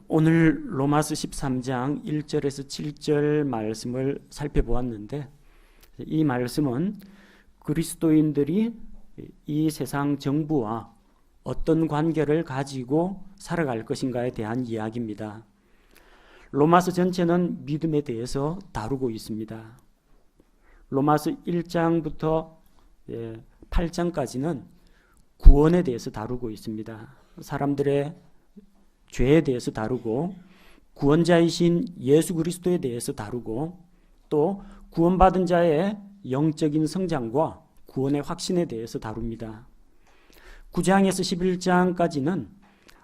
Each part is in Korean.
오늘 로마서 13장 1절에서 7절 말씀을 살펴보았는데, 이 말씀은 그리스도인들이 이 세상 정부와 어떤 관계를 가지고 살아갈 것인가에 대한 이야기입니다. 로마서 전체는 믿음에 대해서 다루고 있습니다. 로마서 1장부터 8장까지는 구원에 대해서 다루고 있습니다. 사람들의 죄에 대해서 다루고, 구원자이신 예수 그리스도에 대해서 다루고, 또 구원받은 자의 영적인 성장과 구원의 확신에 대해서 다룹니다. 9장에서 11장까지는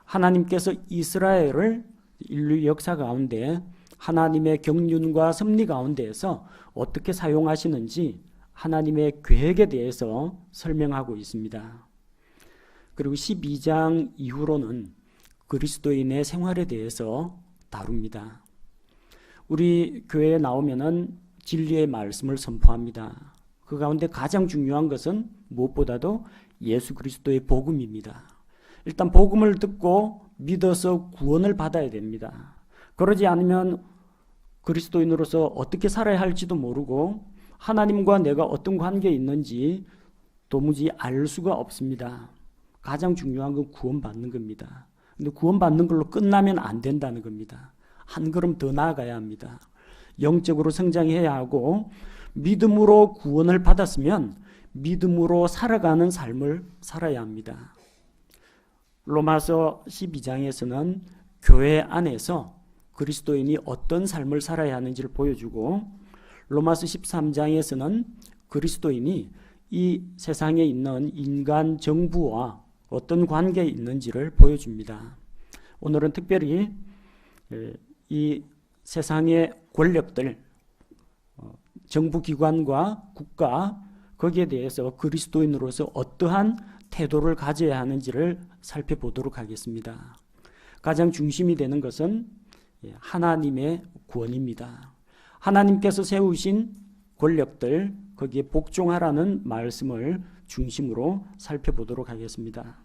하나님께서 이스라엘을 인류 역사 가운데 하나님의 경륜과 섭리 가운데에서 어떻게 사용하시는지 하나님의 계획에 대해서 설명하고 있습니다. 그리고 12장 이후로는 그리스도인의 생활에 대해서 다룹니다. 우리 교회에 나오면은 진리의 말씀을 선포합니다. 그 가운데 가장 중요한 것은 무엇보다도 예수 그리스도의 복음입니다. 일단 복음을 듣고 믿어서 구원을 받아야 됩니다. 그러지 않으면 그리스도인으로서 어떻게 살아야 할지도 모르고 하나님과 내가 어떤 관계에 있는지 도무지 알 수가 없습니다. 가장 중요한 건 구원받는 겁니다. 근데 구원받는 걸로 끝나면 안 된다는 겁니다. 한 걸음 더 나아가야 합니다. 영적으로 성장해야 하고, 믿음으로 구원을 받았으면 믿음으로 살아가는 삶을 살아야 합니다. 로마서 12장에서는 교회 안에서 그리스도인이 어떤 삶을 살아야 하는지를 보여주고, 로마서 13장에서는 그리스도인이 이 세상에 있는 인간 정부와 어떤 관계에 있는지를 보여줍니다. 오늘은 특별히 이 세상의 권력들, 정부기관과 국가, 거기에 대해서 그리스도인으로서 어떠한 태도를 가져야 하는지를 살펴보도록 하겠습니다. 가장 중심이 되는 것은 하나님의 구원입니다. 하나님께서 세우신 권력들, 거기에 복종하라는 말씀을 중심으로 살펴보도록 하겠습니다.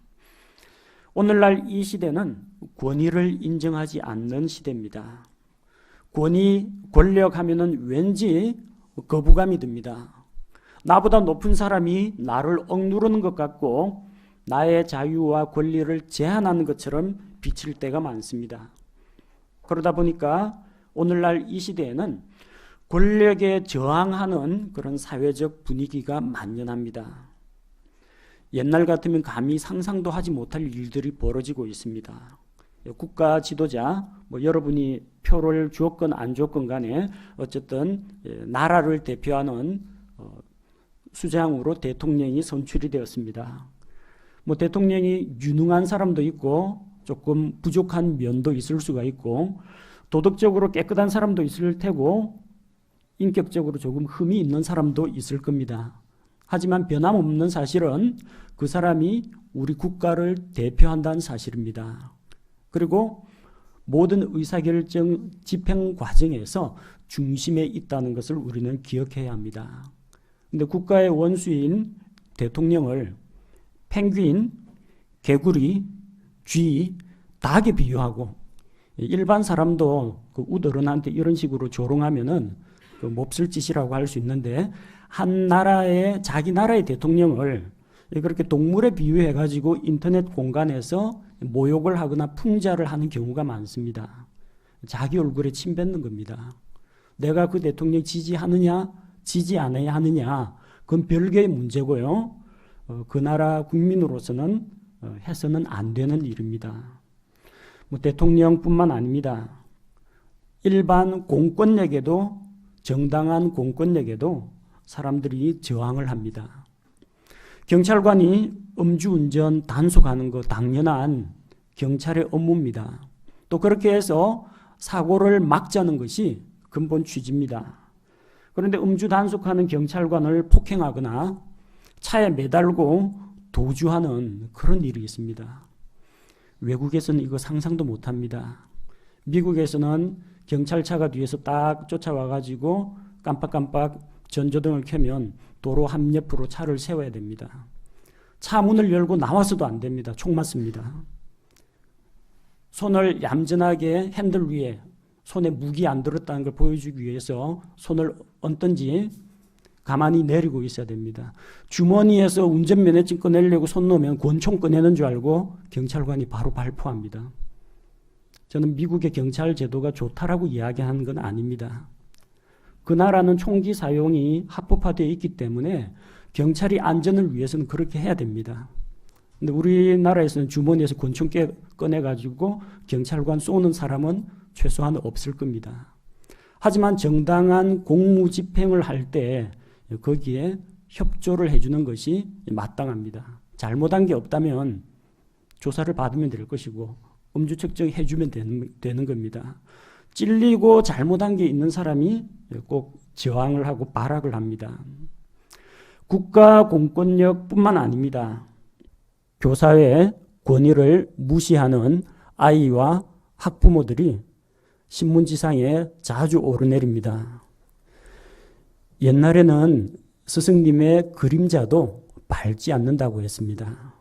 오늘날 이 시대는 권위를 인정하지 않는 시대입니다. 권위, 권력하면은 왠지 거부감이 듭니다. 나보다 높은 사람이 나를 억누르는 것 같고 나의 자유와 권리를 제한하는 것처럼 비칠 때가 많습니다. 그러다 보니까 오늘날 이 시대에는 권력에 저항하는 그런 사회적 분위기가 만연합니다. 옛날 같으면 감히 상상도 하지 못할 일들이 벌어지고 있습니다. 국가 지도자, 여러분이 표를 주었건 안 주었건 간에 어쨌든 나라를 대표하는 수장으로 대통령이 선출이 되었습니다. 대통령이 유능한 사람도 있고 조금 부족한 면도 있을 수가 있고 도덕적으로 깨끗한 사람도 있을 테고 인격적으로 조금 흠이 있는 사람도 있을 겁니다. 하지만 변함없는 사실은 그 사람이 우리 국가를 대표한다는 사실입니다. 그리고 모든 의사결정 집행 과정에서 중심에 있다는 것을 우리는 기억해야 합니다. 근데 국가의 원수인 대통령을 펭귄, 개구리, 쥐, 닭에 비유하고 일반 사람도 그 우더런한테 이런 식으로 조롱하면은 그 몹쓸 짓이라고 할 수 있는데 한 나라의 자기 나라의 대통령을 그렇게 동물에 비유해 가지고 인터넷 공간에서 모욕을 하거나 풍자를 하는 경우가 많습니다. 자기 얼굴에 침 뱉는 겁니다. 내가 그 대통령 지지하느냐 지지 않아야 하느냐 그건 별개의 문제고요. 그 나라 국민으로서는 해서는 안 되는 일입니다. 대통령뿐만 아닙니다. 일반 공권력에도, 정당한 공권력에도 사람들이 저항을 합니다. 경찰관이 음주운전 단속하는 거 당연한 경찰의 업무입니다. 또 그렇게 해서 사고를 막자는 것이 근본 취지입니다. 그런데 음주 단속하는 경찰관을 폭행하거나 차에 매달고 도주하는 그런 일이 있습니다. 외국에서는 이거 상상도 못합니다. 미국에서는 경찰차가 뒤에서 딱 쫓아와가지고 깜빡깜빡 전조등을 켜면 도로 한옆으로 차를 세워야 됩니다. 차 문을 열고 나와서도 안 됩니다. 총 맞습니다. 손을 얌전하게 핸들 위에 손에 무기 안 들었다는 걸 보여주기 위해서 손을 얹든지 가만히 내리고 있어야 됩니다. 주머니에서 운전면허증 꺼내려고 손 놓으면 권총 꺼내는 줄 알고 경찰관이 바로 발포합니다. 저는 미국의 경찰 제도가 좋다라고 이야기하는 건 아닙니다. 그 나라는 총기 사용이 합법화되어 있기 때문에 경찰이 안전을 위해서는 그렇게 해야 됩니다. 근데 우리나라에서는 주머니에서 권총 꺼내가지고 경찰관 쏘는 사람은 최소한 없을 겁니다. 하지만 정당한 공무 집행을 할 때 거기에 협조를 해주는 것이 마땅합니다. 잘못한 게 없다면 조사를 받으면 될 것이고 음주 측정해 주면 되는 겁니다. 찔리고 잘못한 게 있는 사람이 꼭 저항을 하고 발악을 합니다. 국가 공권력뿐만 아닙니다. 교사의 권위를 무시하는 아이와 학부모들이 신문지상에 자주 오르내립니다. 옛날에는 스승님의 그림자도 밟지 않는다고 했습니다.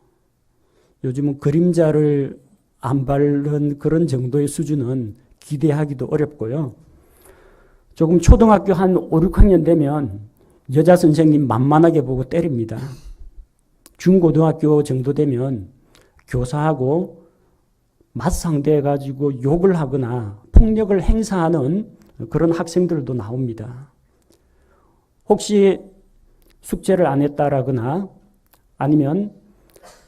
요즘은 그림자를 안 밟는 그런 정도의 수준은 기대하기도 어렵고요. 조금 초등학교 한 5, 6학년 되면 여자 선생님 만만하게 보고 때립니다. 중고등학교 정도 되면 교사하고 맞상대해가지고 욕을 하거나 폭력을 행사하는 그런 학생들도 나옵니다. 혹시 숙제를 안 했다라거나 아니면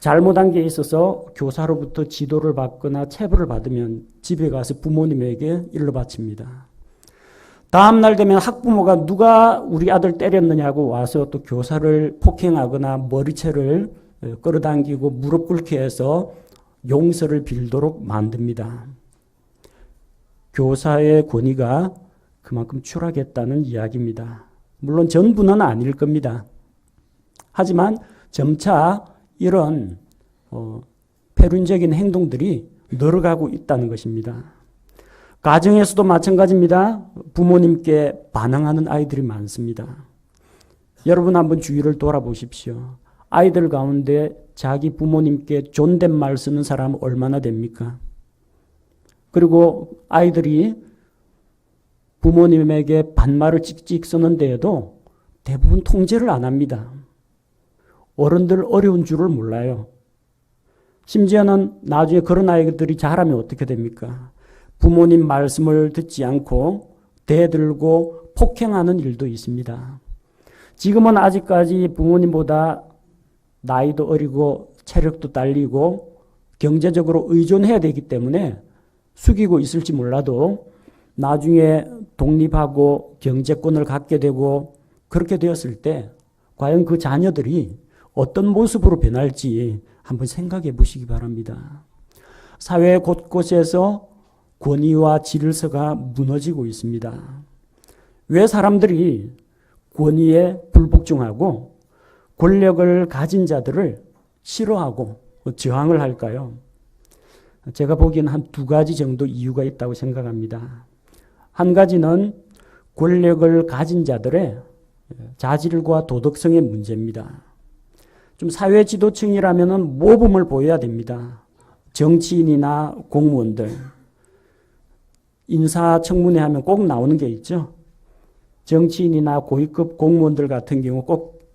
잘못한 게 있어서 교사로부터 지도를 받거나 체벌을 받으면 집에 가서 부모님에게 일러 바칩니다. 다음 날 되면 학부모가 누가 우리 아들 때렸느냐고 와서 또 교사를 폭행하거나 머리채를 끌어당기고 무릎 꿇게 해서 용서를 빌도록 만듭니다. 교사의 권위가 그만큼 추락했다는 이야기입니다. 물론 전부는 아닐 겁니다. 하지만 점차 이런 패륜적인 행동들이 늘어가고 있다는 것입니다. 가정에서도 마찬가지입니다. 부모님께 반항하는 아이들이 많습니다. 여러분 한번 주위를 돌아보십시오. 아이들 가운데 자기 부모님께 존댓말 쓰는 사람 얼마나 됩니까? 그리고 아이들이 부모님에게 반말을 찍찍 쓰는데에도 대부분 통제를 안 합니다. 어른들 어려운 줄을 몰라요. 심지어는 나중에 그런 아이들이 자라면 어떻게 됩니까? 부모님 말씀을 듣지 않고 대들고 폭행하는 일도 있습니다. 지금은 아직까지 부모님보다 나이도 어리고 체력도 딸리고 경제적으로 의존해야 되기 때문에 숙이고 있을지 몰라도 나중에 독립하고 경제권을 갖게 되고 그렇게 되었을 때 과연 그 자녀들이 어떤 모습으로 변할지 한번 생각해 보시기 바랍니다. 사회 곳곳에서 권위와 질서가 무너지고 있습니다. 왜 사람들이 권위에 불복종하고 권력을 가진 자들을 싫어하고 저항을 할까요? 제가 보기에는 한 두 가지 정도 이유가 있다고 생각합니다. 한 가지는 권력을 가진 자들의 자질과 도덕성의 문제입니다. 좀 사회 지도층이라면 모범을 보여야 됩니다. 정치인이나 공무원들. 인사청문회 하면 꼭 나오는 게 있죠. 정치인이나 고위급 공무원들 같은 경우 꼭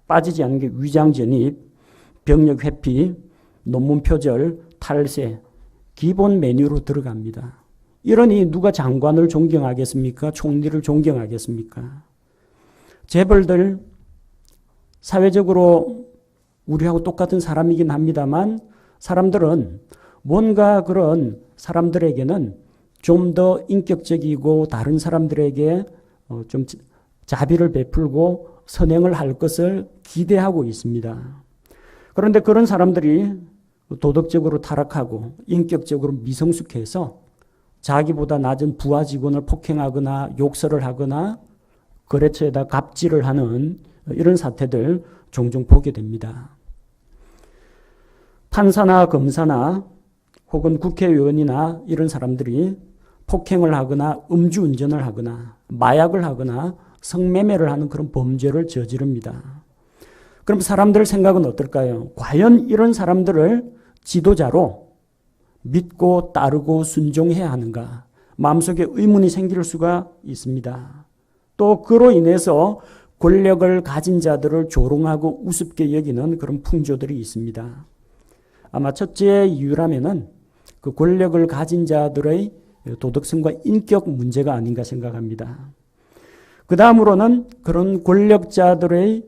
빠지지 않는 게 위장 전입, 병력 회피, 논문 표절, 탈세, 기본 메뉴로 들어갑니다. 이러니 누가 장관을 존경하겠습니까? 총리를 존경하겠습니까? 재벌들 사회적으로 우리하고 똑같은 사람이긴 합니다만 사람들은 뭔가 그런 사람들에게는 좀 더 인격적이고 다른 사람들에게 좀 자비를 베풀고 선행을 할 것을 기대하고 있습니다. 그런데 그런 사람들이 도덕적으로 타락하고 인격적으로 미성숙해서 자기보다 낮은 부하 직원을 폭행하거나 욕설을 하거나 거래처에다 갑질을 하는 이런 사태들 종종 보게 됩니다. 판사나 검사나 혹은 국회의원이나 이런 사람들이 폭행을 하거나 음주운전을 하거나 마약을 하거나 성매매를 하는 그런 범죄를 저지릅니다. 그럼 사람들 생각은 어떨까요? 과연 이런 사람들을 지도자로 믿고 따르고 순종해야 하는가? 마음속에 의문이 생길 수가 있습니다. 또 그로 인해서 권력을 가진 자들을 조롱하고 우습게 여기는 그런 풍조들이 있습니다. 아마 첫째 이유라면은 그 권력을 가진 자들의 도덕성과 인격 문제가 아닌가 생각합니다. 그 다음으로는 그런 권력자들의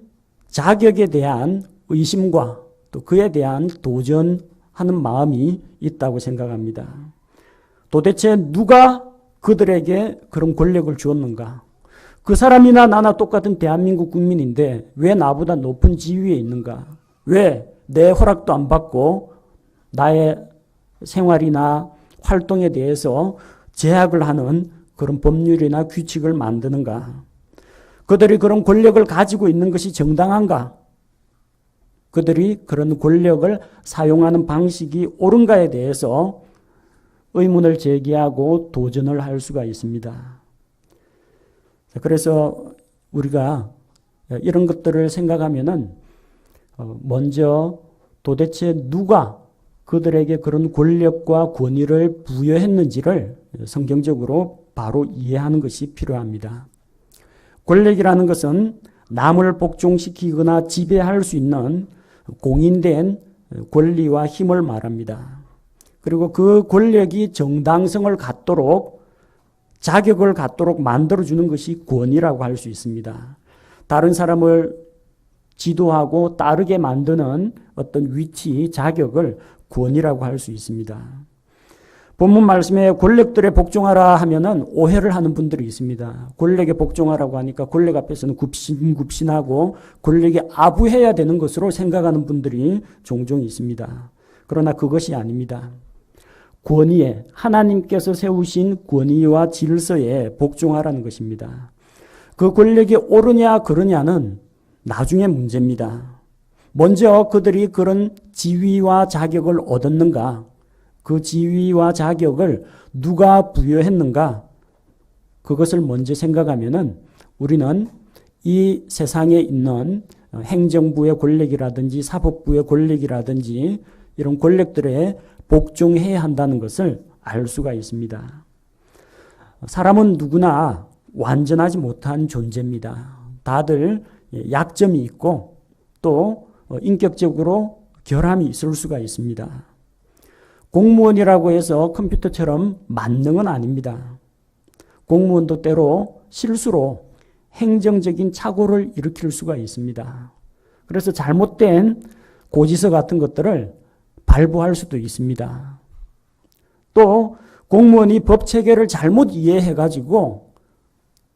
자격에 대한 의심과 또 그에 대한 도전하는 마음이 있다고 생각합니다. 도대체 누가 그들에게 그런 권력을 주었는가? 그 사람이나 나나 똑같은 대한민국 국민인데 왜 나보다 높은 지위에 있는가? 왜 내 허락도 안 받고 나의 생활이나 활동에 대해서 제약을 하는 그런 법률이나 규칙을 만드는가? 그들이 그런 권력을 가지고 있는 것이 정당한가? 그들이 그런 권력을 사용하는 방식이 옳은가에 대해서 의문을 제기하고 도전을 할 수가 있습니다. 그래서 우리가 이런 것들을 생각하면은 먼저 도대체 누가 그들에게 그런 권력과 권위를 부여했는지를 성경적으로 바로 이해하는 것이 필요합니다. 권력이라는 것은 남을 복종시키거나 지배할 수 있는 공인된 권리와 힘을 말합니다. 그리고 그 권력이 정당성을 갖도록 자격을 갖도록 만들어주는 것이 권위라고 할 수 있습니다. 다른 사람을 지도하고 따르게 만드는 어떤 위치, 자격을 권위라고 할 수 있습니다. 본문 말씀에 권력들에 복종하라 하면은 오해를 하는 분들이 있습니다. 권력에 복종하라고 하니까 권력 앞에서는 굽신굽신하고 권력에 아부해야 되는 것으로 생각하는 분들이 종종 있습니다. 그러나 그것이 아닙니다. 권위에, 하나님께서 세우신 권위와 질서에 복종하라는 것입니다. 그 권력이 옳으냐 그러냐는 나중에 문제입니다. 먼저 그들이 그런 지위와 자격을 얻었는가? 그 지위와 자격을 누가 부여했는가? 그것을 먼저 생각하면은 우리는 이 세상에 있는 행정부의 권력이라든지 사법부의 권력이라든지 이런 권력들에 복종해야 한다는 것을 알 수가 있습니다. 사람은 누구나 완전하지 못한 존재입니다. 다들 약점이 있고 또 인격적으로 결함이 있을 수가 있습니다. 공무원이라고 해서 컴퓨터처럼 만능은 아닙니다. 공무원도 때로 실수로 행정적인 착오를 일으킬 수가 있습니다. 그래서 잘못된 고지서 같은 것들을 발부할 수도 있습니다. 또 공무원이 법 체계를 잘못 이해해가지고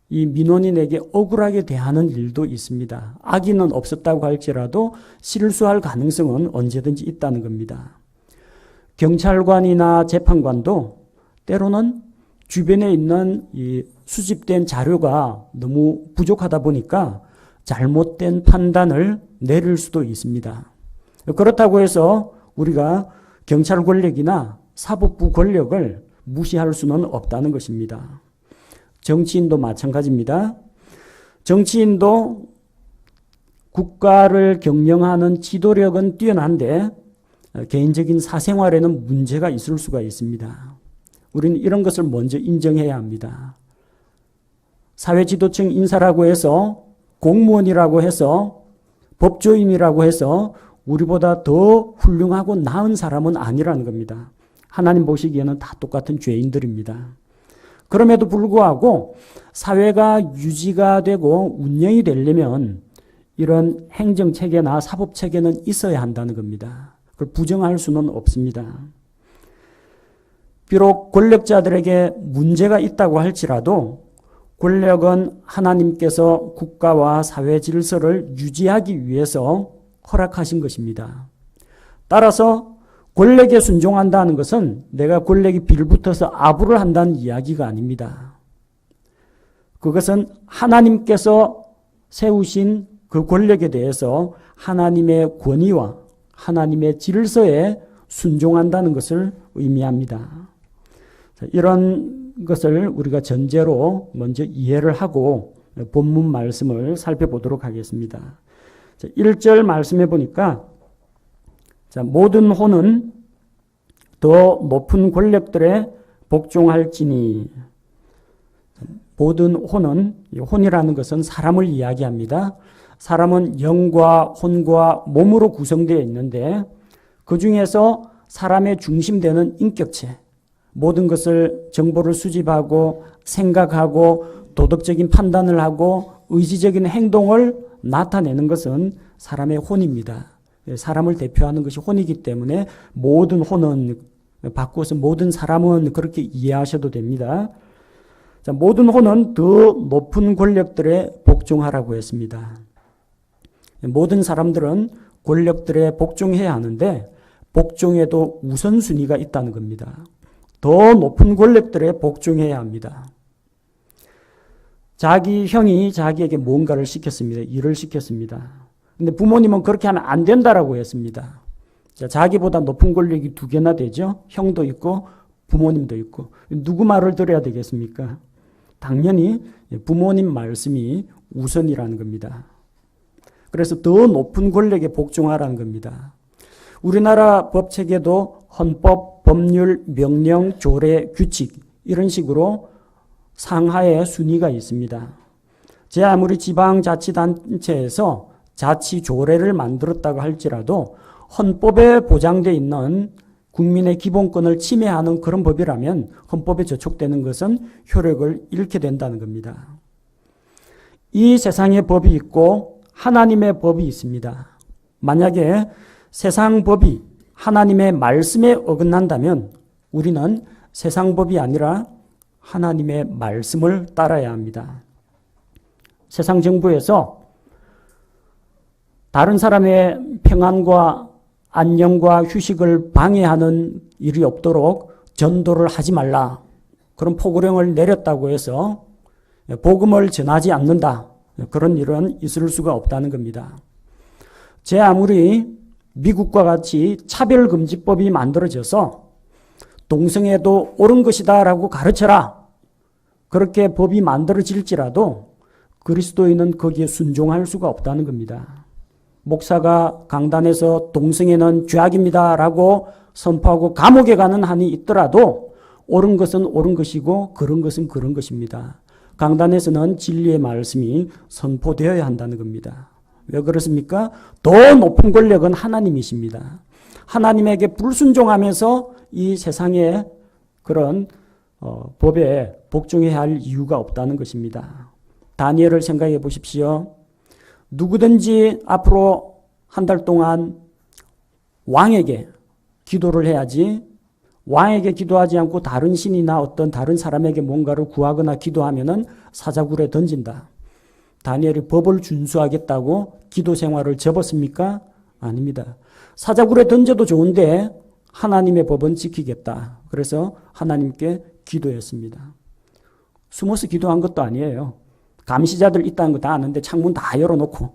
이 민원인에게 억울하게 대하는 일도 있습니다. 악의는 없었다고 할지라도 실수할 가능성은 언제든지 있다는 겁니다. 경찰관이나 재판관도 때로는 주변에 있는 이 수집된 자료가 너무 부족하다 보니까 잘못된 판단을 내릴 수도 있습니다. 그렇다고 해서 우리가 경찰 권력이나 사법부 권력을 무시할 수는 없다는 것입니다. 정치인도 마찬가지입니다. 정치인도 국가를 경영하는 지도력은 뛰어난데 개인적인 사생활에는 문제가 있을 수가 있습니다. 우리는 이런 것을 먼저 인정해야 합니다. 사회지도층 인사라고 해서 공무원이라고 해서 법조인이라고 해서 우리보다 더 훌륭하고 나은 사람은 아니라는 겁니다. 하나님 보시기에는 다 똑같은 죄인들입니다. 그럼에도 불구하고 사회가 유지가 되고 운영이 되려면 이런 행정체계나 사법체계는 있어야 한다는 겁니다. 그걸 부정할 수는 없습니다. 비록 권력자들에게 문제가 있다고 할지라도 권력은 하나님께서 국가와 사회 질서를 유지하기 위해서 허락하신 것입니다. 따라서 권력에 순종한다는 것은 내가 권력이 빌붙어서 아부를 한다는 이야기가 아닙니다. 그것은 하나님께서 세우신 그 권력에 대해서 하나님의 권위와 하나님의 질서에 순종한다는 것을 의미합니다. 이런 것을 우리가 전제로 먼저 이해를 하고 본문 말씀을 살펴보도록 하겠습니다. 1절 말씀해 보니까 모든 혼은 더 높은 권력들에 복종할지니. 모든 혼은, 혼이라는 것은 사람을 이야기합니다. 사람은 영과 혼과 몸으로 구성되어 있는데 그 중에서 사람의 중심되는 인격체, 모든 것을 정보를 수집하고 생각하고 도덕적인 판단을 하고 의지적인 행동을 나타내는 것은 사람의 혼입니다. 사람을 대표하는 것이 혼이기 때문에 모든 혼은, 바꾸어서 모든 사람은 그렇게 이해하셔도 됩니다. 자, 모든 혼은 더 높은 권력들에 복종하라고 했습니다. 모든 사람들은 권력들에 복종해야 하는데 복종에도 우선순위가 있다는 겁니다. 더 높은 권력들에 복종해야 합니다. 자기 형이 자기에게 뭔가를 시켰습니다. 일을 시켰습니다. 근데 부모님은 그렇게 하면 안 된다라고 했습니다. 자, 자기보다 높은 권력이 두 개나 되죠. 형도 있고 부모님도 있고. 누구 말을 들어야 되겠습니까? 당연히 부모님 말씀이 우선이라는 겁니다. 그래서 더 높은 권력에 복종하라는 겁니다. 우리나라 법체계도 헌법, 법률, 명령, 조례, 규칙 이런 식으로 상하의 순위가 있습니다. 제 아무리 지방자치단체에서 자치조례를 만들었다고 할지라도 헌법에 보장되어 있는 국민의 기본권을 침해하는 그런 법이라면 헌법에 저촉되는 것은 효력을 잃게 된다는 겁니다. 이 세상에 법이 있고 하나님의 법이 있습니다. 만약에 세상 법이 하나님의 말씀에 어긋난다면 우리는 세상 법이 아니라 하나님의 말씀을 따라야 합니다. 세상 정부에서 다른 사람의 평안과 안녕과 휴식을 방해하는 일이 없도록 전도를 하지 말라. 그런 포고령을 내렸다고 해서 복음을 전하지 않는다. 그런 일은 있을 수가 없다는 겁니다. 제 아무리 미국과 같이 차별금지법이 만들어져서 동성애도 옳은 것이다 라고 가르쳐라. 그렇게 법이 만들어질지라도 그리스도인은 거기에 순종할 수가 없다는 겁니다. 목사가 강단에서 동성애는 죄악입니다 라고 선포하고 감옥에 가는 한이 있더라도 옳은 것은 옳은 것이고 그런 것은 그런 것입니다. 강단에서는 진리의 말씀이 선포되어야 한다는 겁니다. 왜 그렇습니까? 더 높은 권력은 하나님이십니다. 하나님에게 불순종하면서 이 세상의 그런 법에 복종해야 할 이유가 없다는 것입니다. 다니엘을 생각해 보십시오. 누구든지 앞으로 한 달 동안 왕에게 기도를 해야지 왕에게 기도하지 않고 다른 신이나 어떤 다른 사람에게 뭔가를 구하거나 기도하면은 사자굴에 던진다. 다니엘이 법을 준수하겠다고 기도 생활을 접었습니까? 아닙니다. 사자굴에 던져도 좋은데 하나님의 법은 지키겠다. 그래서 하나님께 기도했습니다. 숨어서 기도한 것도 아니에요. 감시자들 있다는 거 다 아는데 창문 다 열어놓고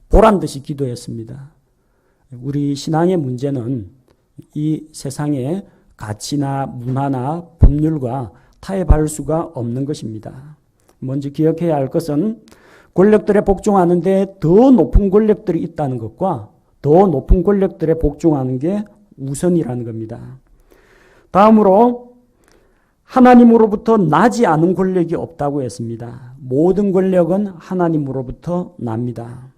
보란 듯이 기도했습니다. 우리 신앙의 문제는 이 세상의 가치나 문화나 법률과 타협할 수가 없는 것입니다. 먼저 기억해야 할 것은 권력들에 복종하는데 더 높은 권력들이 있다는 것과 더 높은 권력들에 복종하는 게 우선이라는 겁니다. 다음으로 하나님으로부터 나지 않은 권력이 없다고 했습니다. 모든 권력은 하나님으로부터 납니다.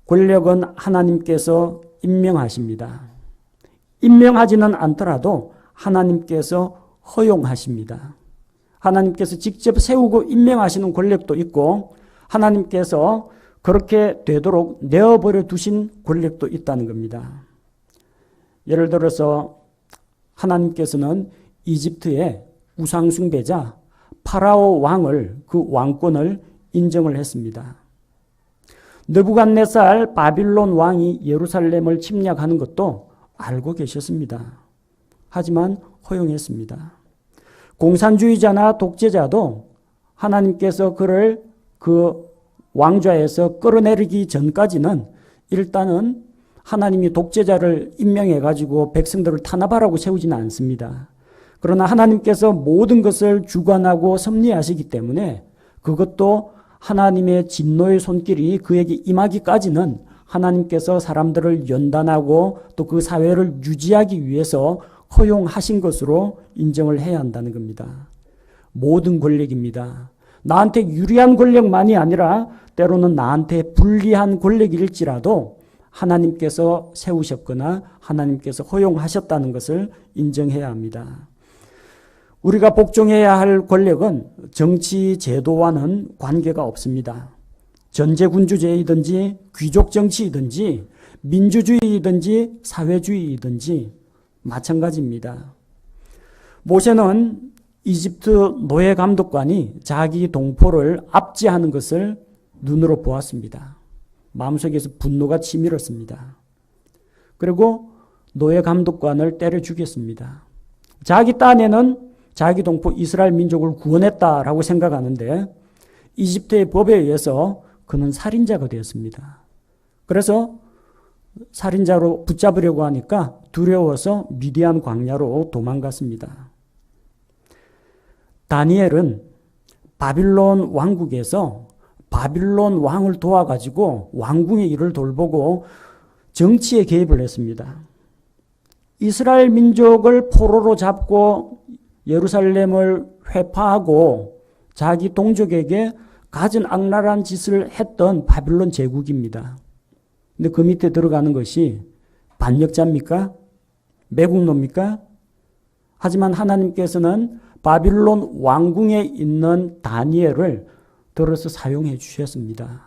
권력은 하나님께서 임명하십니다. 임명하지는 않더라도 하나님께서 허용하십니다. 하나님께서 직접 세우고 임명하시는 권력도 있고 하나님께서 그렇게 되도록 내어버려 두신 권력도 있다는 겁니다. 예를 들어서 하나님께서는 이집트의 우상숭배자 파라오 왕을 그 왕권을 인정을 했습니다. 느부갓네살 바빌론 왕이 예루살렘을 침략하는 것도 알고 계셨습니다. 하지만 허용했습니다. 공산주의자나 독재자도 하나님께서 그를 그 왕좌에서 끌어내리기 전까지는 일단은 하나님이 독재자를 임명해가지고 백성들을 탄압하라고 세우지는 않습니다. 그러나 하나님께서 모든 것을 주관하고 섭리하시기 때문에 그것도 하나님의 진노의 손길이 그에게 임하기까지는 하나님께서 사람들을 연단하고 또 그 사회를 유지하기 위해서 허용하신 것으로 인정을 해야 한다는 겁니다. 모든 권력입니다. 나한테 유리한 권력만이 아니라 때로는 나한테 불리한 권력일지라도 하나님께서 세우셨거나 하나님께서 허용하셨다는 것을 인정해야 합니다. 우리가 복종해야 할 권력은 정치 제도와는 관계가 없습니다. 전제군주제이든지 귀족 정치이든지 민주주의이든지 사회주의이든지 마찬가지입니다. 모세는 이집트 노예 감독관이 자기 동포를 압제하는 것을 눈으로 보았습니다. 마음속에서 분노가 치밀었습니다. 그리고 노예 감독관을 때려 죽였습니다. 자기 딴에는 자기 동포 이스라엘 민족을 구원했다라고 생각하는데 이집트의 법에 의해서 그는 살인자가 되었습니다. 그래서 살인자로 붙잡으려고 하니까 두려워서 미디안 광야로 도망갔습니다. 다니엘은 바빌론 왕국에서 바빌론 왕을 도와가지고 왕궁의 일을 돌보고 정치에 개입을 했습니다. 이스라엘 민족을 포로로 잡고 예루살렘을 회파하고 자기 동족에게 갖은 악랄한 짓을 했던 바빌론 제국입니다. 근데 그 밑에 들어가는 것이 반역자입니까? 매국노입니까? 하지만 하나님께서는 바빌론 왕궁에 있는 다니엘을 들어서 사용해 주셨습니다.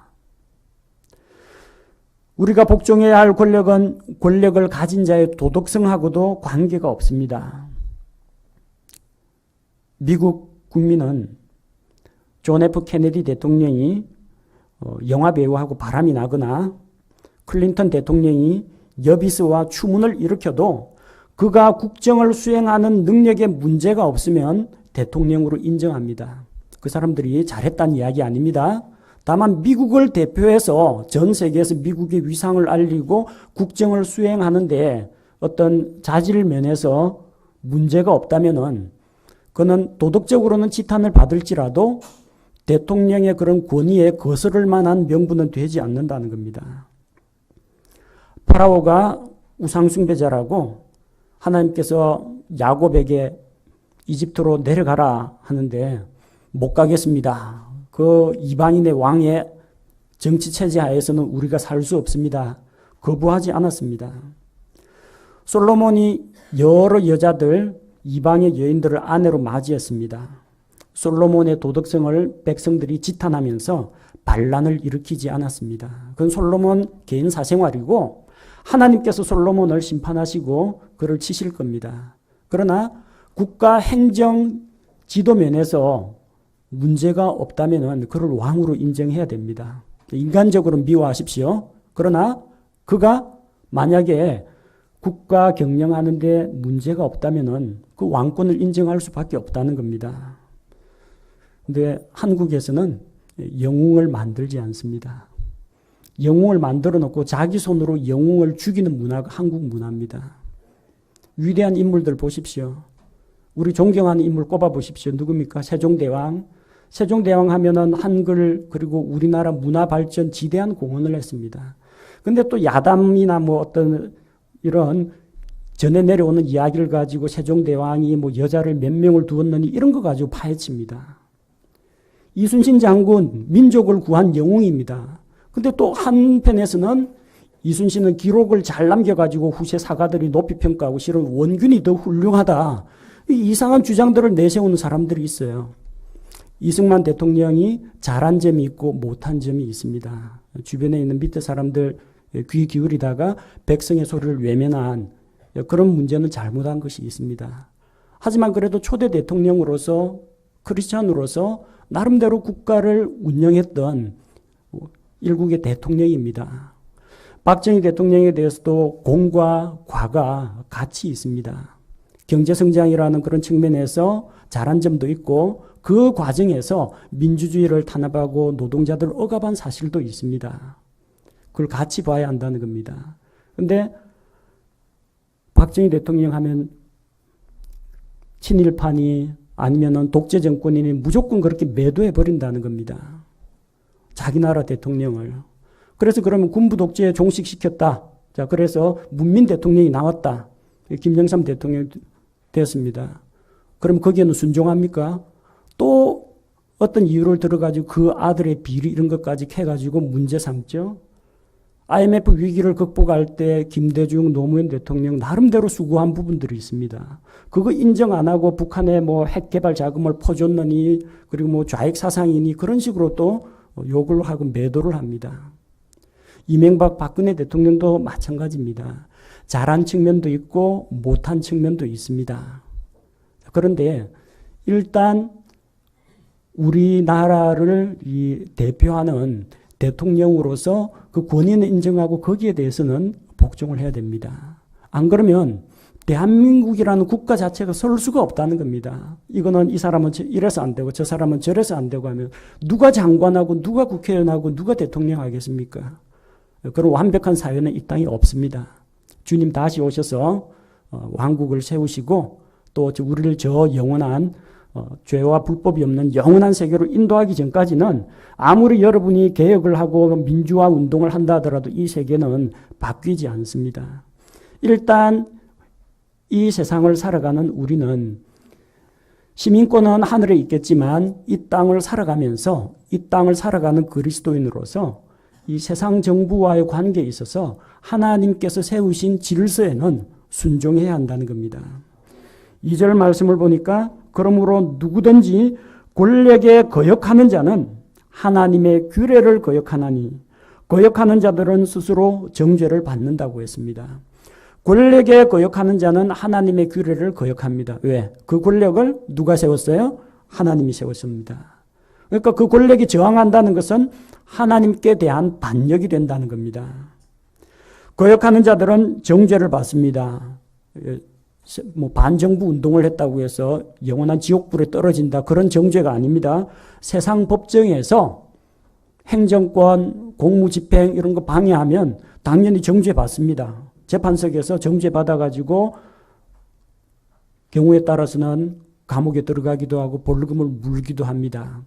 우리가 복종해야 할 권력은 권력을 가진 자의 도덕성하고도 관계가 없습니다. 미국 국민은 존 F 케네디 대통령이 영화배우하고 바람이 나거나 클린턴 대통령이 여비스와 추문을 일으켜도 그가 국정을 수행하는 능력에 문제가 없으면 대통령으로 인정합니다. 그 사람들이 잘했다는 이야기 아닙니다. 다만 미국을 대표해서 전 세계에서 미국의 위상을 알리고 국정을 수행하는데 어떤 자질 면에서 문제가 없다면은 그는 도덕적으로는 지탄을 받을지라도 대통령의 그런 권위에 거스를 만한 명분은 되지 않는다는 겁니다. 파라오가 우상숭배자라고 하나님께서 야곱에게 이집트로 내려가라 하는데 못 가겠습니다. 그 이방인의 왕의 정치체제 하에서는 우리가 살 수 없습니다. 거부하지 않았습니다. 솔로몬이 여러 여자들, 이방의 여인들을 아내로 맞이했습니다. 솔로몬의 도덕성을 백성들이 지탄하면서 반란을 일으키지 않았습니다. 그건 솔로몬 개인 사생활이고 하나님께서 솔로몬을 심판하시고 그를 치실 겁니다. 그러나 국가 행정 지도면에서 문제가 없다면 그를 왕으로 인정해야 됩니다. 인간적으로 미워하십시오. 그러나 그가 만약에 국가 경영하는데 문제가 없다면 그 왕권을 인정할 수밖에 없다는 겁니다. 근데 한국에서는 영웅을 만들지 않습니다. 영웅을 만들어 놓고 자기 손으로 영웅을 죽이는 문화가 한국 문화입니다. 위대한 인물들 보십시오. 우리 존경하는 인물 꼽아 보십시오. 누굽니까? 세종대왕. 세종대왕 하면은 한글 그리고 우리나라 문화 발전 지대한 공헌을 했습니다. 근데 또 야담이나 뭐 어떤 이런 전해 내려오는 이야기를 가지고 세종대왕이 뭐 여자를 몇 명을 두었느니 이런 거 가지고 파헤칩니다. 이순신 장군 민족을 구한 영웅입니다. 근데 또 한편에서는 이순신은 기록을 잘 남겨가지고 후세 사가들이 높이 평가하고 실은 원균이 더 훌륭하다. 이상한 주장들을 내세우는 사람들이 있어요. 이승만 대통령이 잘한 점이 있고 못한 점이 있습니다. 주변에 있는 밑에 사람들 귀 기울이다가 백성의 소리를 외면한 그런 문제는 잘못한 것이 있습니다. 하지만 그래도 초대 대통령으로서 크리스찬으로서 나름대로 국가를 운영했던 일국의 대통령입니다. 박정희 대통령에 대해서도 공과 과가 같이 있습니다. 경제성장이라는 그런 측면에서 잘한 점도 있고 그 과정에서 민주주의를 탄압하고 노동자들을 억압한 사실도 있습니다. 그걸 같이 봐야 한다는 겁니다. 그런데 박정희 대통령 하면 친일파니 아니면은 독재 정권이니 무조건 그렇게 매도해 버린다는 겁니다. 자기 나라 대통령을. 그래서 그러면 군부 독재에 종식시켰다. 자, 그래서 문민 대통령이 나왔다. 김영삼 대통령이 됐습니다. 그럼 거기에는 순종합니까? 또 어떤 이유를 들어가지고 그 아들의 비리 이런 것까지 해가지고 문제 삼죠. IMF 위기를 극복할 때 김대중 노무현 대통령 나름대로 수고한 부분들이 있습니다. 그거 인정 안 하고 북한에 뭐 핵개발 자금을 퍼줬느니 그리고 뭐 좌익 사상이니 그런 식으로 또 욕을 하고 매도를 합니다. 이명박 박근혜 대통령도 마찬가지입니다. 잘한 측면도 있고 못한 측면도 있습니다. 그런데 일단 우리나라를 대표하는 대통령으로서 그 권위는 인정하고 거기에 대해서는 복종을 해야 됩니다. 안 그러면 대한민국이라는 국가 자체가 설 수가 없다는 겁니다. 이거는 이 사람은 이래서 안 되고 저 사람은 저래서 안 되고 하면 누가 장관하고 누가 국회의원하고 누가 대통령 하겠습니까? 그런 완벽한 사회는 이 땅에 없습니다. 주님 다시 오셔서 왕국을 세우시고 또 우리를 저 영원한 죄와 불법이 없는 영원한 세계로 인도하기 전까지는 아무리 여러분이 개혁을 하고 민주화 운동을 한다 하더라도 이 세계는 바뀌지 않습니다. 일단 이 세상을 살아가는 우리는 시민권은 하늘에 있겠지만 이 땅을 살아가면서 이 땅을 살아가는 그리스도인으로서 이 세상 정부와의 관계에 있어서 하나님께서 세우신 질서에는 순종해야 한다는 겁니다. 2절 말씀을 보니까 그러므로 누구든지 권력에 거역하는 자는 하나님의 규례를 거역하나니 거역하는 자들은 스스로 정죄를 받는다고 했습니다. 권력에 거역하는 자는 하나님의 규례를 거역합니다. 왜? 그 권력을 누가 세웠어요? 하나님이 세웠습니다. 그러니까 그 권력이 저항한다는 것은 하나님께 대한 반역이 된다는 겁니다. 거역하는 자들은 정죄를 받습니다. 뭐 반정부 운동을 했다고 해서 영원한 지옥불에 떨어진다. 그런 정죄가 아닙니다. 세상 법정에서 행정권, 공무집행 이런 거 방해하면 당연히 정죄 받습니다. 재판석에서 정죄 받아가지고 경우에 따라서는 감옥에 들어가기도 하고 벌금을 물기도 합니다.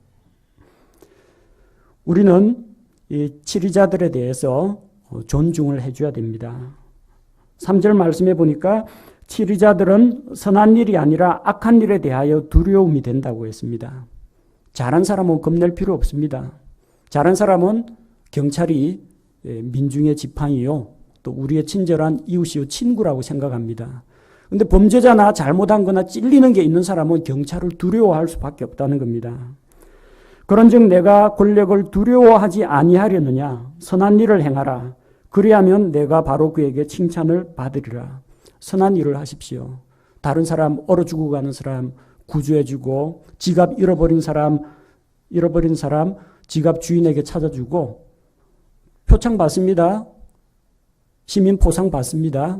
우리는 이 치리자들에 대해서 존중을 해줘야 됩니다. 3절 말씀해 보니까 치리자들은 선한 일이 아니라 악한 일에 대하여 두려움이 된다고 했습니다. 잘한 사람은 겁낼 필요 없습니다. 잘한 사람은 경찰이 민중의 지팡이요, 또 우리의 친절한 이웃이요 친구라고 생각합니다. 그런데 범죄자나 잘못한 거나 찔리는 게 있는 사람은 경찰을 두려워할 수밖에 없다는 겁니다. 그런즉 내가 권력을 두려워하지 아니하려느냐, 선한 일을 행하라. 그리하면 내가 바로 그에게 칭찬을 받으리라. 선한 일을 하십시오. 다른 사람, 얼어 죽어가는 사람 구조해주고, 지갑 잃어버린 사람 지갑 주인에게 찾아주고, 표창 받습니다. 시민 포상 받습니다.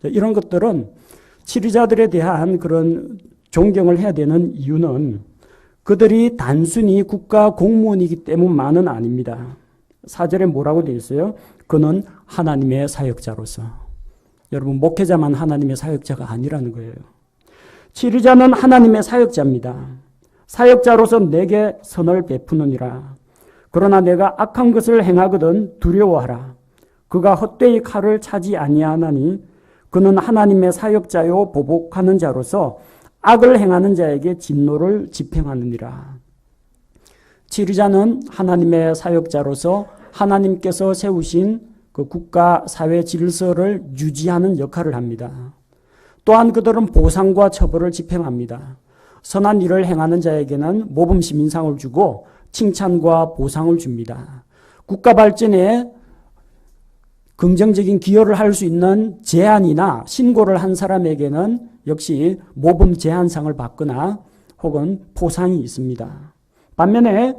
이런 것들은 치리자들에 대한 그런 존경을 해야 되는 이유는 그들이 단순히 국가 공무원이기 때문만은 아닙니다. 4절에 뭐라고 되어 있어요? 그는 하나님의 사역자로서. 여러분, 목회자만 하나님의 사역자가 아니라는 거예요. 치리자는 하나님의 사역자입니다. 사역자로서 내게 선을 베푸느니라. 그러나 내가 악한 것을 행하거든 두려워하라. 그가 헛되이 칼을 차지 아니하나니 그는 하나님의 사역자요 보복하는 자로서 악을 행하는 자에게 진노를 집행하느니라. 치리자는 하나님의 사역자로서 하나님께서 세우신 그 국가 사회 질서를 유지하는 역할을 합니다. 또한 그들은 보상과 처벌을 집행합니다. 선한 일을 행하는 자에게는 모범 시민상을 주고 칭찬과 보상을 줍니다. 국가 발전에 긍정적인 기여를 할 수 있는 제안이나 신고를 한 사람에게는 역시 모범 제안상을 받거나 혹은 포상이 있습니다. 반면에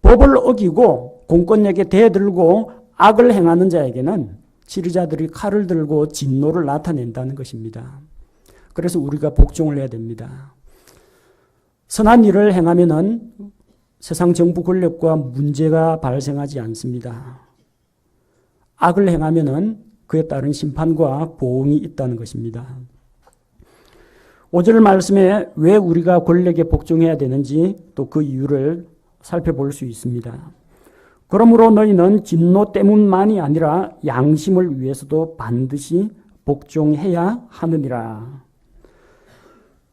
법을 어기고 공권력에 대들고 악을 행하는 자에게는 치리자들이 칼을 들고 진노를 나타낸다는 것입니다. 그래서 우리가 복종을 해야 됩니다. 선한 일을 행하면은 세상 정부 권력과 문제가 발생하지 않습니다. 악을 행하면은 그에 따른 심판과 보응이 있다는 것입니다. 5절 말씀에 왜 우리가 권력에 복종해야 되는지 또 그 이유를 살펴볼 수 있습니다. 그러므로 너희는 진노 때문만이 아니라 양심을 위해서도 반드시 복종해야 하느니라.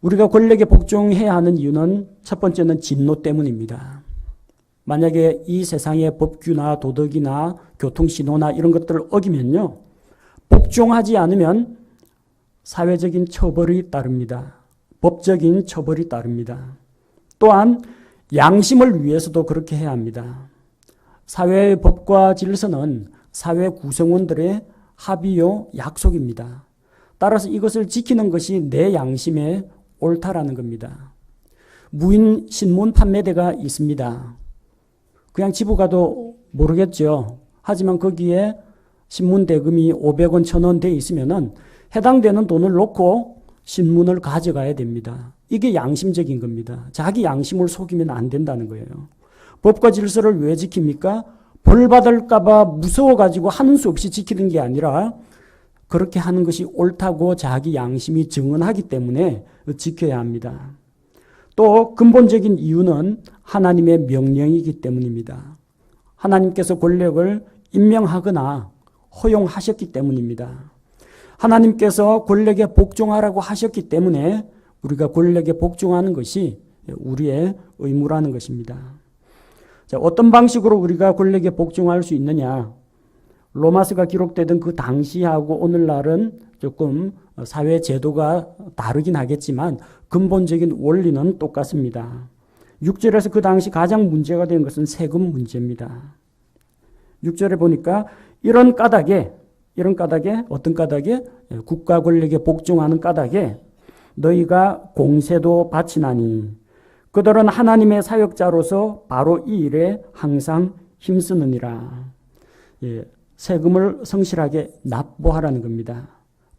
우리가 권력에 복종해야 하는 이유는 첫 번째는 진노 때문입니다. 만약에 이 세상의 법규나 도덕이나 교통신호나 이런 것들을 어기면요, 복종하지 않으면 사회적인 처벌이 따릅니다. 법적인 처벌이 따릅니다. 또한 양심을 위해서도 그렇게 해야 합니다. 사회의 법과 질서는 사회 구성원들의 합의요 약속입니다. 따라서 이것을 지키는 것이 내 양심에 옳다라는 겁니다. 무인 신문 판매대가 있습니다. 그냥 집에 가도 모르겠죠. 하지만 거기에 신문 대금이 500원, 1000원 돼 있으면은 해당되는 돈을 놓고 신문을 가져가야 됩니다. 이게 양심적인 겁니다. 자기 양심을 속이면 안 된다는 거예요. 법과 질서를 왜 지킵니까? 벌 받을까봐 무서워가지고 하는 수 없이 지키는 게 아니라 그렇게 하는 것이 옳다고 자기 양심이 증언하기 때문에 지켜야 합니다. 또 근본적인 이유는 하나님의 명령이기 때문입니다. 하나님께서 권력을 임명하거나 허용하셨기 때문입니다. 하나님께서 권력에 복종하라고 하셨기 때문에 우리가 권력에 복종하는 것이 우리의 의무라는 것입니다. 자, 어떤 방식으로 우리가 권력에 복종할 수 있느냐? 로마서가 기록되던 그 당시하고 오늘날은 조금 사회 제도가 다르긴 하겠지만 근본적인 원리는 똑같습니다. 6절에서 그 당시 가장 문제가 된 것은 세금 문제입니다. 6절에 보니까 이런 까닭에 어떤 까닭에? 국가 권력에 복종하는 까닭에 너희가 공세도 바치나니 그들은 하나님의 사역자로서 바로 이 일에 항상 힘쓰느니라. 세금을 성실하게 납부하라는 겁니다.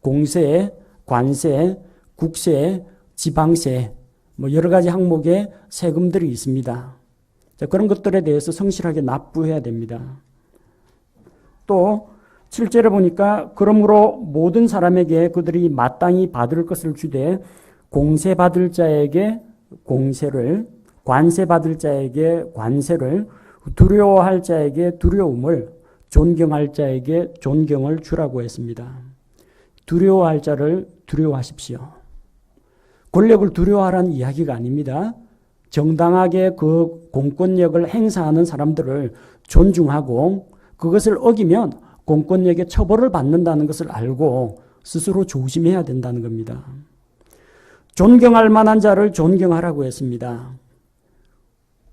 공세, 관세, 국세, 지방세, 여러 가지 항목의 세금들이 있습니다. 자, 그런 것들에 대해서 성실하게 납부해야 됩니다. 또 7절에 보니까 그러므로 모든 사람에게 그들이 마땅히 받을 것을 주되 공세 받을 자에게 공세를, 관세 받을 자에게 관세를, 두려워할 자에게 두려움을, 존경할 자에게 존경을 주라고 했습니다. 두려워할 자를 두려워하십시오. 권력을 두려워하라는 이야기가 아닙니다. 정당하게 그 공권력을 행사하는 사람들을 존중하고 그것을 어기면 공권력의 처벌을 받는다는 것을 알고 스스로 조심해야 된다는 겁니다. 존경할 만한 자를 존경하라고 했습니다.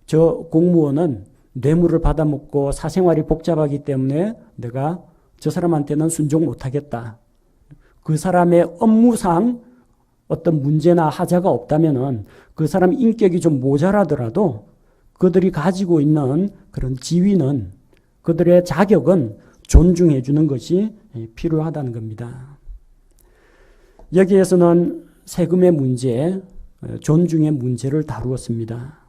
저 공무원은 뇌물을 받아먹고 사생활이 복잡하기 때문에 내가 저 사람한테는 순종 못하겠다. 그 사람의 업무상 어떤 문제나 하자가 없다면은 그 사람 인격이 좀 모자라더라도 그들이 가지고 있는 그런 지위는, 그들의 자격은 존중해 주는 것이 필요하다는 겁니다. 여기에서는 세금의 문제, 존중의 문제를 다루었습니다.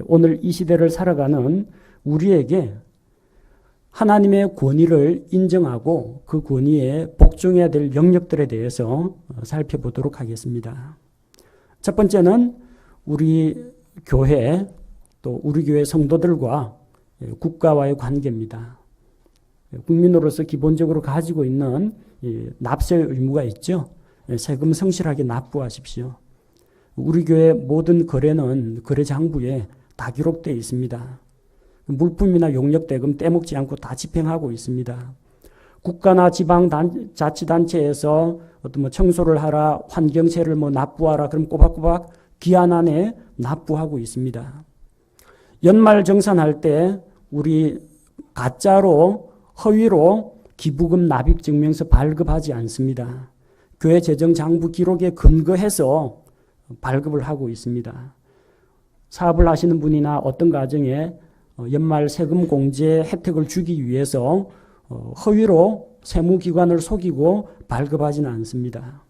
오늘 이 시대를 살아가는 우리에게 하나님의 권위를 인정하고 그 권위에 복종해야 될 영역들에 대해서 살펴보도록 하겠습니다. 첫 번째는 우리 교회, 또 우리 교회 성도들과 국가와의 관계입니다. 국민으로서 기본적으로 가지고 있는 납세의 의무가 있죠. 세금 성실하게 납부하십시오. 우리 교회 모든 거래는 거래장부에 다 기록되어 있습니다. 물품이나 용역대금 떼먹지 않고 다 집행하고 있습니다. 국가나 지방자치단체에서 어떤 청소를 하라, 환경세를 납부하라, 그럼 꼬박꼬박 기한 안에 납부하고 있습니다. 연말 정산할 때 우리 가짜로, 허위로 기부금 납입증명서 발급하지 않습니다. 교회 재정장부 기록에 근거해서 발급을 하고 있습니다. 사업을 하시는 분이나 어떤 가정에 연말 세금 공제 혜택을 주기 위해서 허위로 세무기관을 속이고 발급하지는 않습니다.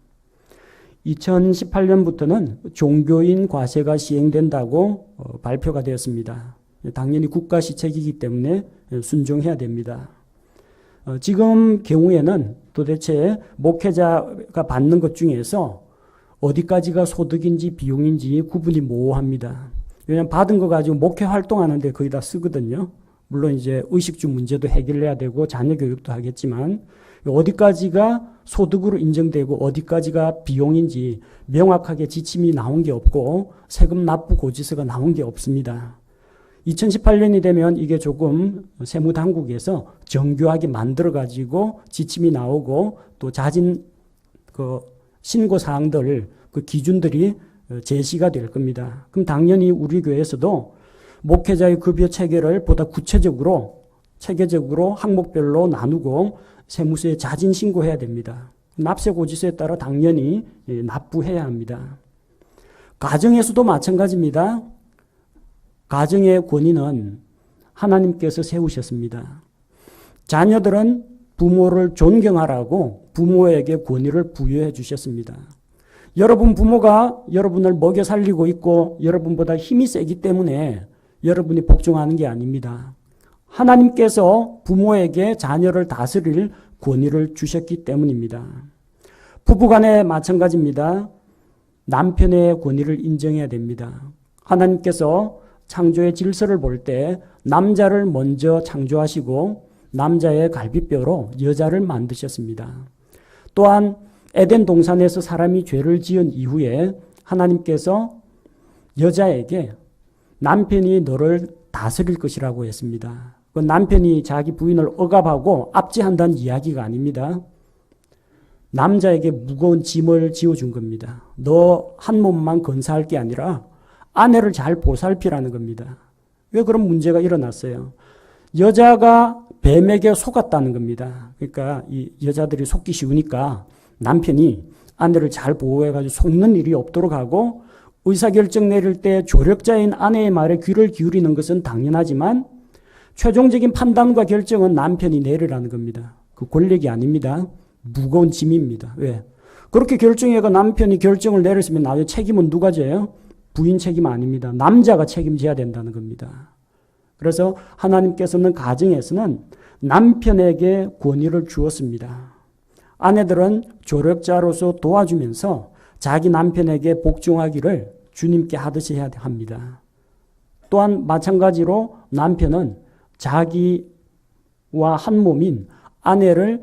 2018년부터는 종교인 과세가 시행된다고 발표가 되었습니다. 당연히 국가 시책이기 때문에 순종해야 됩니다. 지금 경우에는 도대체 목회자가 받는 것 중에서 어디까지가 소득인지 비용인지 구분이 모호합니다. 왜냐하면 받은 거 가지고 목회 활동하는데 거의 다 쓰거든요. 물론 이제 의식주 문제도 해결해야 되고 자녀 교육도 하겠지만 어디까지가 소득으로 인정되고 어디까지가 비용인지 명확하게 지침이 나온 게 없고 세금 납부 고지서가 나온 게 없습니다. 2018년이 되면 이게 조금 세무당국에서 정교하게 만들어가지고 지침이 나오고 또 자진 그 신고사항들, 그 기준들이 제시가 될 겁니다. 그럼 당연히 우리 교회에서도 목회자의 급여 체계를 보다 구체적으로, 체계적으로 항목별로 나누고 세무서에 자진 신고해야 됩니다. 납세고지서에 따라 당연히 납부해야 합니다. 가정에서도 마찬가지입니다. 가정의 권위는 하나님께서 세우셨습니다. 자녀들은 부모를 존경하라고 부모에게 권위를 부여해 주셨습니다. 여러분 부모가 여러분을 먹여 살리고 있고 여러분보다 힘이 세기 때문에 여러분이 복종하는 게 아닙니다. 하나님께서 부모에게 자녀를 다스릴 권위를 주셨기 때문입니다. 부부간에 마찬가지입니다. 남편의 권위를 인정해야 됩니다. 하나님께서 창조의 질서를 볼 때 남자를 먼저 창조하시고 남자의 갈비뼈로 여자를 만드셨습니다. 또한 에덴 동산에서 사람이 죄를 지은 이후에 하나님께서 여자에게 남편이 너를 다스릴 것이라고 했습니다. 그 남편이 자기 부인을 억압하고 압제한다는 이야기가 아닙니다. 남자에게 무거운 짐을 지어준 겁니다. 너 한 몸만 건사할 게 아니라 아내를 잘 보살피라는 겁니다. 왜 그런 문제가 일어났어요? 여자가 뱀에게 속았다는 겁니다. 그러니까 이 여자들이 속기 쉬우니까 남편이 아내를 잘 보호해가지고 속는 일이 없도록 하고 의사결정 내릴 때 조력자인 아내의 말에 귀를 기울이는 것은 당연하지만 최종적인 판단과 결정은 남편이 내리라는 겁니다. 그 권력이 아닙니다. 무거운 짐입니다. 왜? 그렇게 결정해가 남편이 결정을 내렸으면 나중에 책임은 누가 져요? 부인 책임 아닙니다. 남자가 책임져야 된다는 겁니다. 그래서 하나님께서는 가정에서는 남편에게 권위를 주었습니다. 아내들은 조력자로서 도와주면서 자기 남편에게 복종하기를 주님께 하듯이 해야 합니다. 또한 마찬가지로 남편은 자기와 한 몸인 아내를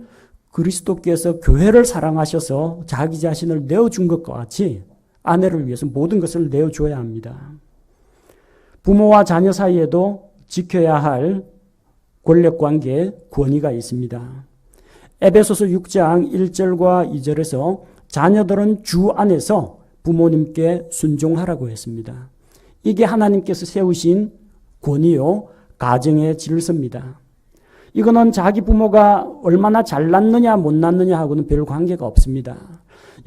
그리스도께서 교회를 사랑하셔서 자기 자신을 내어준 것과 같이 아내를 위해서 모든 것을 내어줘야 합니다. 부모와 자녀 사이에도 지켜야 할 권력관계 권위가 있습니다. 에베소서 6장 1절과 2절에서 자녀들은 주 안에서 부모님께 순종하라고 했습니다. 이게 하나님께서 세우신 권위요 가정의 질서입니다. 이거는 자기 부모가 얼마나 잘났느냐 못났느냐 하고는 별 관계가 없습니다.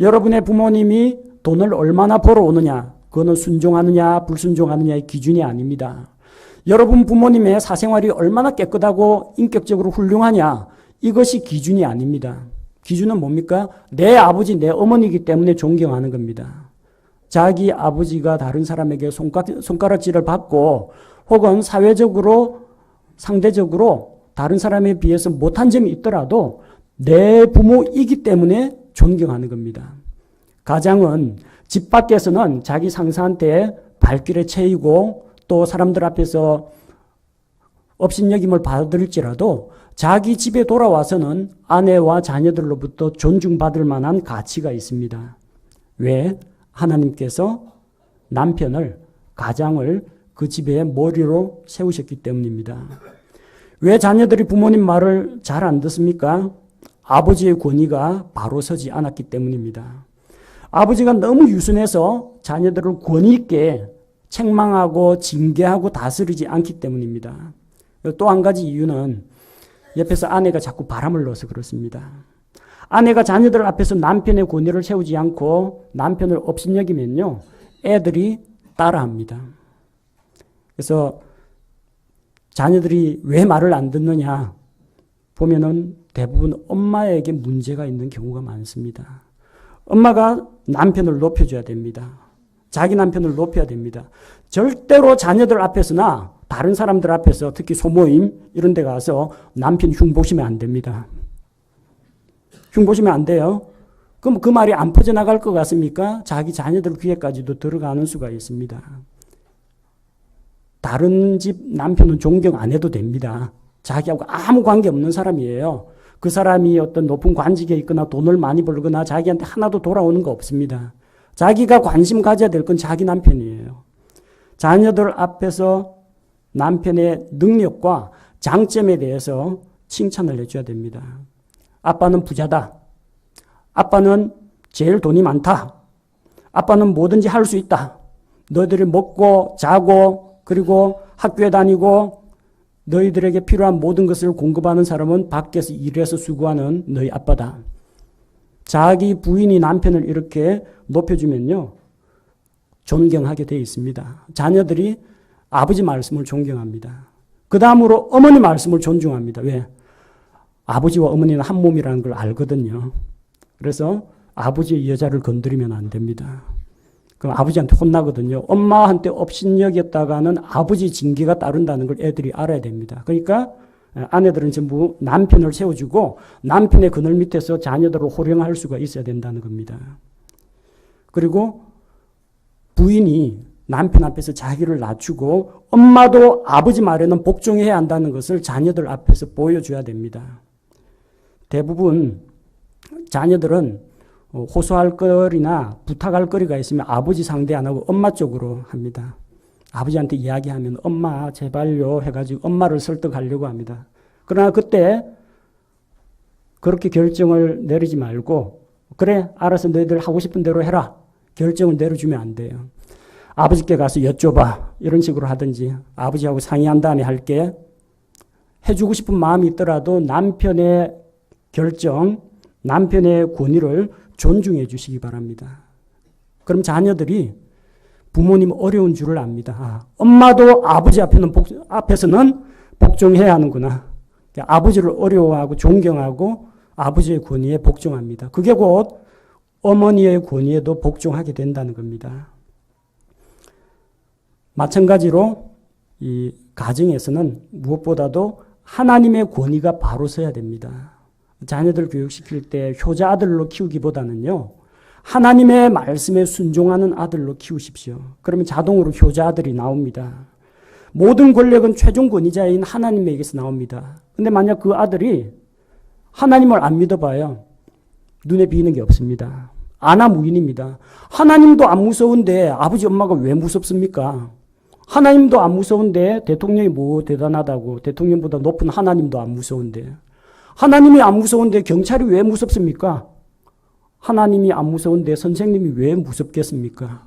여러분의 부모님이 돈을 얼마나 벌어오느냐, 그거는 순종하느냐 불순종하느냐의 기준이 아닙니다. 여러분 부모님의 사생활이 얼마나 깨끗하고 인격적으로 훌륭하냐, 이것이 기준이 아닙니다. 기준은 뭡니까? 내 아버지, 내 어머니이기 때문에 존경하는 겁니다. 자기 아버지가 다른 사람에게 손가락질을 받고 혹은 사회적으로 상대적으로 다른 사람에 비해서 못한 점이 있더라도 내 부모이기 때문에 존경하는 겁니다. 가장은 집 밖에서는 자기 상사한테 발길에 채이고 또 사람들 앞에서 업신여김을 받을지라도 자기 집에 돌아와서는 아내와 자녀들로부터 존중받을 만한 가치가 있습니다. 왜? 하나님께서 남편을, 가장을 그 집의 머리로 세우셨기 때문입니다. 왜 자녀들이 부모님 말을 잘 안 듣습니까? 아버지의 권위가 바로 서지 않았기 때문입니다. 아버지가 너무 유순해서 자녀들을 권위 있게 책망하고 징계하고 다스리지 않기 때문입니다. 또 한 가지 이유는 옆에서 아내가 자꾸 바람을 넣어서 그렇습니다. 아내가 자녀들 앞에서 남편의 권위를 세우지 않고 남편을 업신여기면요, 애들이 따라합니다. 그래서 자녀들이 왜 말을 안 듣느냐 보면은 대부분 엄마에게 문제가 있는 경우가 많습니다. 엄마가 남편을 높여줘야 됩니다. 자기 남편을 높여야 됩니다. 절대로 자녀들 앞에서나 다른 사람들 앞에서 특히 소모임 이런 데 가서 남편 흉보시면 안 됩니다. 흉보시면 안 돼요. 그럼 그 말이 안 퍼져나갈 것 같습니까? 자기 자녀들 귀에까지도 들어가는 수가 있습니다. 다른 집 남편은 존경 안 해도 됩니다. 자기하고 아무 관계 없는 사람이에요. 그 사람이 어떤 높은 관직에 있거나 돈을 많이 벌거나 자기한테 하나도 돌아오는 거 없습니다. 자기가 관심 가져야 될 건 자기 남편이에요. 자녀들 앞에서 남편의 능력과 장점에 대해서 칭찬을 해줘야 됩니다. 아빠는 부자다. 아빠는 제일 돈이 많다. 아빠는 뭐든지 할 수 있다. 너희들이 먹고 자고 그리고 학교에 다니고 너희들에게 필요한 모든 것을 공급하는 사람은 밖에서 일해서 수고하는 너희 아빠다. 자기 부인이 남편을 이렇게 높여주면요, 존경하게 되어 있습니다. 자녀들이 아버지 말씀을 존경합니다. 그 다음으로 어머니 말씀을 존중합니다. 왜? 아버지와 어머니는 한 몸이라는 걸 알거든요. 그래서 아버지의 여자를 건드리면 안 됩니다. 그럼 아버지한테 혼나거든요. 엄마한테 업신여겼다가는 아버지 징계가 따른다는 걸 애들이 알아야 됩니다. 그러니까 아내들은 전부 남편을 세워주고 남편의 그늘 밑에서 자녀들을 호령할 수가 있어야 된다는 겁니다. 그리고 부인이 남편 앞에서 자기를 낮추고 엄마도 아버지 말에는 복종해야 한다는 것을 자녀들 앞에서 보여줘야 됩니다. 대부분 자녀들은 호소할 거리나 부탁할 거리가 있으면 아버지 상대 안 하고 엄마 쪽으로 합니다. 아버지한테 이야기하면 엄마 제발요 해가지고 엄마를 설득하려고 합니다. 그러나 그때 그렇게 결정을 내리지 말고 그래 알아서 너희들 하고 싶은 대로 해라 결정을 내려주면 안 돼요. 아버지께 가서 여쭤봐 이런 식으로 하든지 아버지하고 상의한 다음에 할게 해주고 싶은 마음이 있더라도 남편의 결정, 남편의 권위를 존중해 주시기 바랍니다. 그럼 자녀들이 부모님 어려운 줄을 압니다. 엄마도 아버지 앞에서는 복종해야 하는구나. 아버지를 어려워하고 존경하고 아버지의 권위에 복종합니다. 그게 곧 어머니의 권위에도 복종하게 된다는 겁니다. 마찬가지로 이 가정에서는 무엇보다도 하나님의 권위가 바로 서야 됩니다. 자녀들 교육시킬 때 효자 아들로 키우기보다는요. 하나님의 말씀에 순종하는 아들로 키우십시오. 그러면 자동으로 효자 아들이 나옵니다. 모든 권력은 최종 권위자인 하나님에게서 나옵니다. 근데 만약 그 아들이 하나님을 안 믿어봐요. 눈에 비이는 게 없습니다. 아나무인입니다. 하나님도 안 무서운데 아버지 엄마가 왜 무섭습니까? 하나님도 안 무서운데 대통령이 뭐 대단하다고 대통령보다 높은 하나님도 안 무서운데 하나님이 안 무서운데 경찰이 왜 무섭습니까? 하나님이 안 무서운데 선생님이 왜 무섭겠습니까?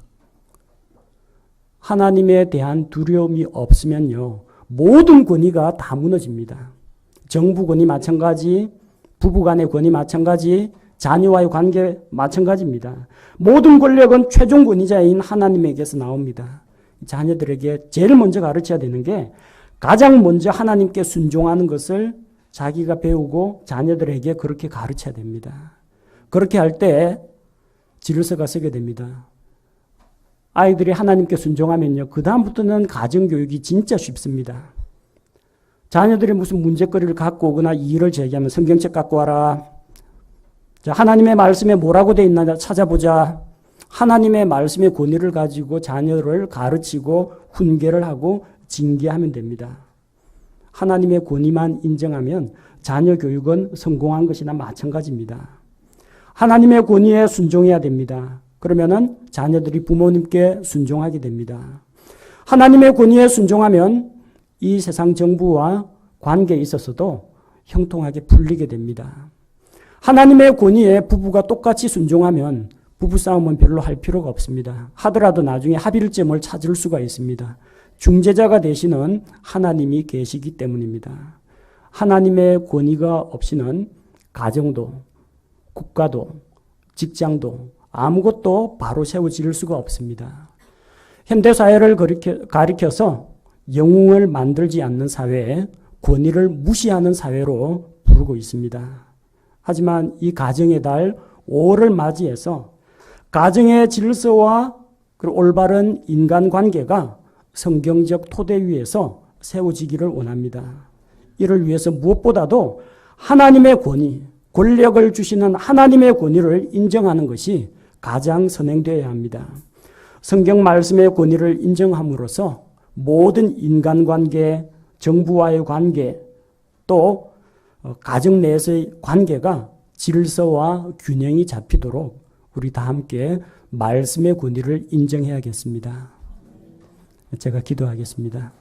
하나님에 대한 두려움이 없으면요. 모든 권위가 다 무너집니다. 정부 권위 마찬가지, 부부 간의 권위 마찬가지, 자녀와의 관계 마찬가지입니다. 모든 권력은 최종 권위자인 하나님에게서 나옵니다. 자녀들에게 제일 먼저 가르쳐야 되는 게 가장 먼저 하나님께 순종하는 것을 자기가 배우고 자녀들에게 그렇게 가르쳐야 됩니다. 그렇게 할 때 질서가 서게 됩니다. 아이들이 하나님께 순종하면요. 그 다음부터는 가정교육이 진짜 쉽습니다. 자녀들이 무슨 문제거리를 갖고 오거나 이의를 제기하면 성경책 갖고 와라. 자, 하나님의 말씀에 뭐라고 돼 있나 찾아보자. 하나님의 말씀의 권위를 가지고 자녀를 가르치고 훈계를 하고 징계하면 됩니다. 하나님의 권위만 인정하면 자녀 교육은 성공한 것이나 마찬가지입니다. 하나님의 권위에 순종해야 됩니다. 그러면은 자녀들이 부모님께 순종하게 됩니다. 하나님의 권위에 순종하면 이 세상 정부와 관계에 있어서도 형통하게 풀리게 됩니다. 하나님의 권위에 부부가 똑같이 순종하면 부부싸움은 별로 할 필요가 없습니다. 하더라도 나중에 합일점을 찾을 수가 있습니다. 중재자가 되시는 하나님이 계시기 때문입니다. 하나님의 권위가 없이는 가정도, 국가도, 직장도 아무것도 바로 세워질 수가 없습니다. 현대사회를 가리켜서 영웅을 만들지 않는 사회에 권위를 무시하는 사회로 부르고 있습니다. 하지만 이 가정의 달 5월을 맞이해서 가정의 질서와 올바른 인간관계가 성경적 토대 위에서 세워지기를 원합니다. 이를 위해서 무엇보다도 하나님의 권위, 권력을 주시는 하나님의 권위를 인정하는 것이 가장 선행되어야 합니다. 성경 말씀의 권위를 인정함으로써 모든 인간관계, 정부와의 관계, 또 가정 내에서의 관계가 질서와 균형이 잡히도록 우리 다 함께 말씀의 권위를 인정해야겠습니다. 제가 기도하겠습니다.